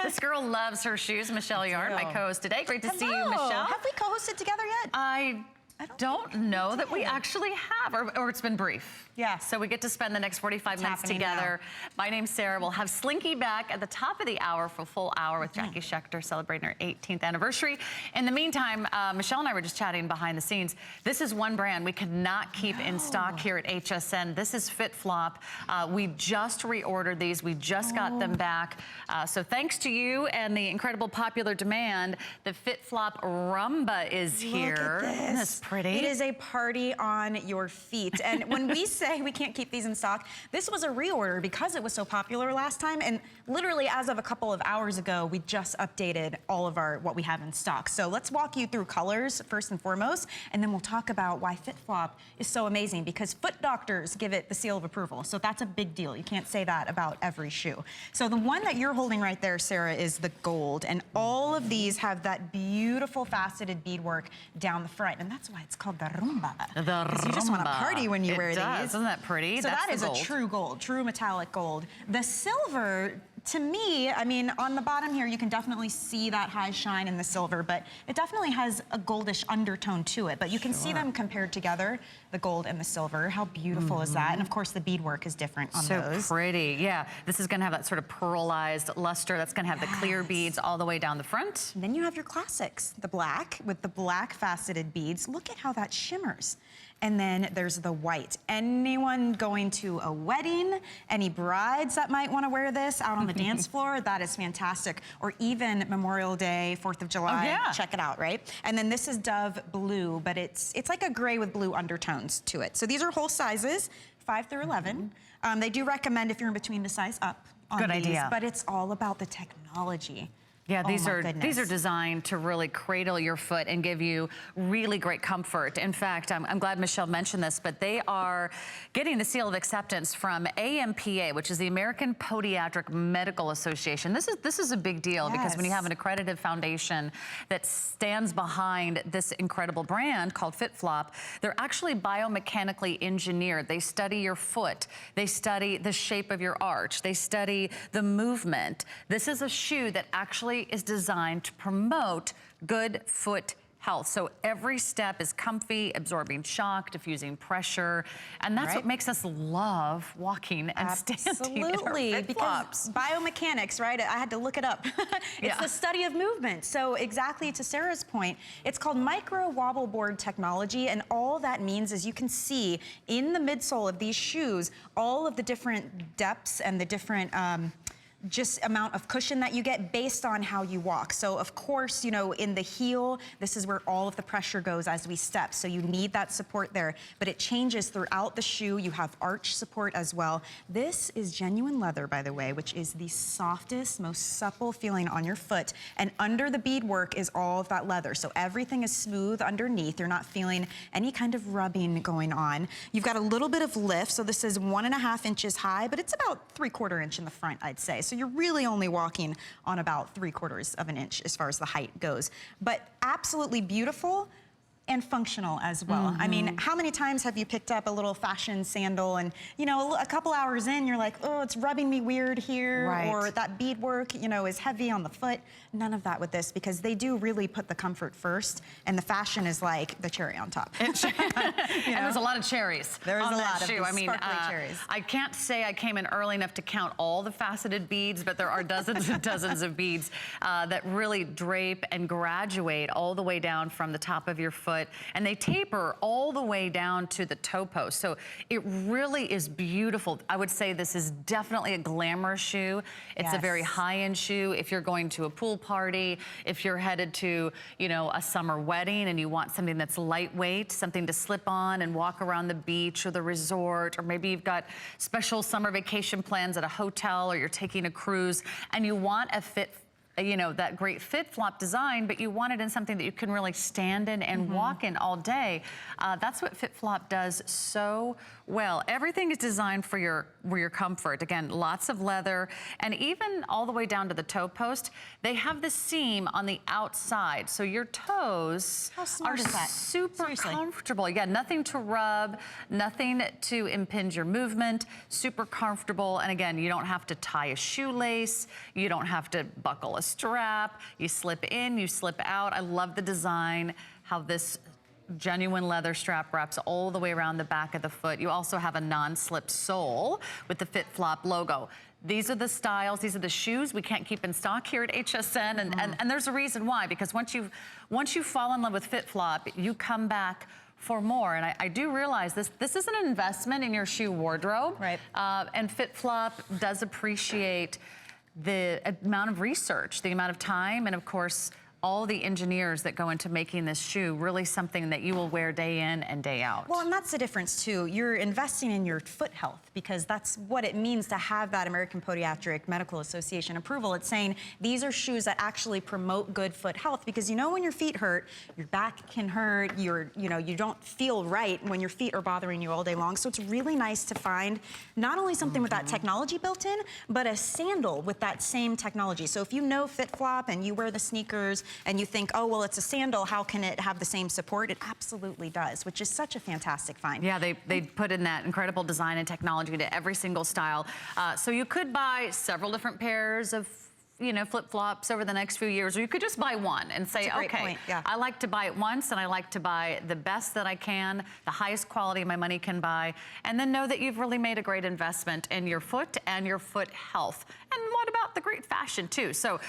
This girl loves her shoes. Michelle Yard, my co-host today. Great to see you, Michelle. Have we co-hosted together yet? I don't know that we actually have, or it's been brief. Yeah. So we get to spend the next 45 minutes together. Now. My name's Sarah. We'll have Slinky back at the top of the hour for a full hour with Jackie Schechter celebrating her 18th anniversary. In the meantime, Michelle and I were just chatting behind the scenes. This is one brand we could not keep in stock here at HSN. This is FitFlop. We just reordered these. We just got them back. So thanks to you and the incredible popular demand, the FitFlop Rumba is here. Look at this. Isn't this pretty? It is a party on your feet. And when we say we can't keep these in stock, this was a reorder because it was so popular last time. And literally as of a couple of hours ago, we just updated all of what we have in stock. So let's walk you through colors first and foremost, and then we'll talk about why FitFlop is so amazing, because foot doctors give it the seal of approval. So that's a big deal. You can't say that about every shoe. So the one that you're holding right there, Sarah, is the gold. And all of these have that beautiful faceted beadwork down the front. And that's why it's called the Rumba. The Rumba. You just want to party when you wear these. Isn't that pretty? So that is a true gold, true metallic gold. The silver, to me, I mean, on the bottom here, you can definitely see that high shine in the silver, but it definitely has a goldish undertone to it. But you can see them compared together, the gold and the silver. How beautiful is that? And of course, the beadwork is different on those. So pretty, yeah. This is gonna have that sort of pearlized luster. That's gonna have the clear beads all the way down the front. And then you have your classics, the black with the black faceted beads. Look at how that shimmers. And then there's the white. Anyone going to a wedding, any brides that might want to wear this out on the dance floor, that is fantastic. Or even Memorial Day, 4th of July, check it out, right? And then this is Dove Blue, but it's like a gray with blue undertones to it. So these are whole sizes, 5 through 11. They do recommend if you're in between the size up on Good these, idea. but it's all about the technology. Yeah, these are designed to really cradle your foot and give you really great comfort. In fact, I'm glad Michelle mentioned this, but they are getting the seal of acceptance from AMPA, which is the American Podiatric Medical Association. This is a big deal because when you have an accredited foundation that stands behind this incredible brand called FitFlop, they're actually biomechanically engineered. They study your foot. They study the shape of your arch. They study the movement. This is a shoe that actually is designed to promote good foot health. So every step is comfy, absorbing shock, diffusing pressure, and that's what makes us love walking and standing in our FitFlops. Because biomechanics, right? I had to look it up. It's the study of movement. So exactly to Sarah's point, it's called micro wobble board technology, and all that means is you can see in the midsole of these shoes all of the different depths and the different just amount of cushion that you get based on how you walk. So of course, you know, in the heel, this is where all of the pressure goes as we step. So you need that support there, but it changes throughout the shoe. You have arch support as well. This is genuine leather, by the way, which is the softest, most supple feeling on your foot. And under the beadwork is all of that leather. So everything is smooth underneath. You're not feeling any kind of rubbing going on. You've got a little bit of lift. So this is 1.5 inches high, but it's about 3/4 inch in the front, I'd say. So you're really only walking on about 3/4 of an inch as far as the height goes. But absolutely beautiful and functional as well. I mean, how many times have you picked up a little fashion sandal and, you know, a couple hours in, you're like, oh, it's rubbing me weird here, or that beadwork, you know, is heavy on the foot. None of that with this, because they do really put the comfort first, and the fashion is like the cherry on top. And there's a lot of cherries. There's on a that lot of shoe. I mean, sparkly cherries. I can't say I came in early enough to count all the faceted beads, but there are dozens and dozens of beads that really drape and graduate all the way down from the top of your foot, and they taper all the way down to the toe post. So it really is beautiful. I would say this is definitely a glamorous shoe. It's a very high-end shoe. If you're going to a pool party, if you're headed to, you know, a summer wedding and you want something that's lightweight, something to slip on and walk around the beach or the resort, or maybe you've got special summer vacation plans at a hotel, or you're taking a cruise and you want a you know, that great FitFlop design, but you want it in something that you can really stand in and walk in all day. That's what FitFlop does so well. Everything is designed for your comfort. Again, lots of leather, and even all the way down to the toe post, they have the seam on the outside, so your toes are super comfortable. Again, nothing to rub, nothing to impinge your movement, super comfortable. And again, you don't have to tie a shoelace, you don't have to buckle a strap, you slip in, you slip out. I love the design, how this genuine leather strap wraps all the way around the back of the foot. You also have a non-slip sole with the FitFlop logo. These are the styles, these are the shoes we can't keep in stock here at HSN, and there's a reason why, because once you fall in love with FitFlop, you come back for more. And I do realize this is an investment in your shoe wardrobe. Right. And FitFlop does appreciate the amount of research, the amount of time, and of course, all the engineers that go into making this shoe really something that you will wear day in and day out. Well, and that's the difference too. You're investing in your foot health, because that's what it means to have that American Podiatric Medical Association approval. It's saying these are shoes that actually promote good foot health, because you know when your feet hurt, your back can hurt, you don't feel right when your feet are bothering you all day long. So it's really nice to find not only something with that technology built in, but a sandal with that same technology. So if you know FitFlop and you wear the sneakers and you think, oh, well, it's a sandal, how can it have the same support? It absolutely does, which is such a fantastic find. Yeah, they put in that incredible design and technology into every single style. So you could buy several different pairs of flip-flops over the next few years, or you could just buy one and say, okay, I like to buy it once, and I like to buy the best that I can, the highest quality my money can buy, and then know that you've really made a great investment in your foot and your foot health. And what about the great fashion too? So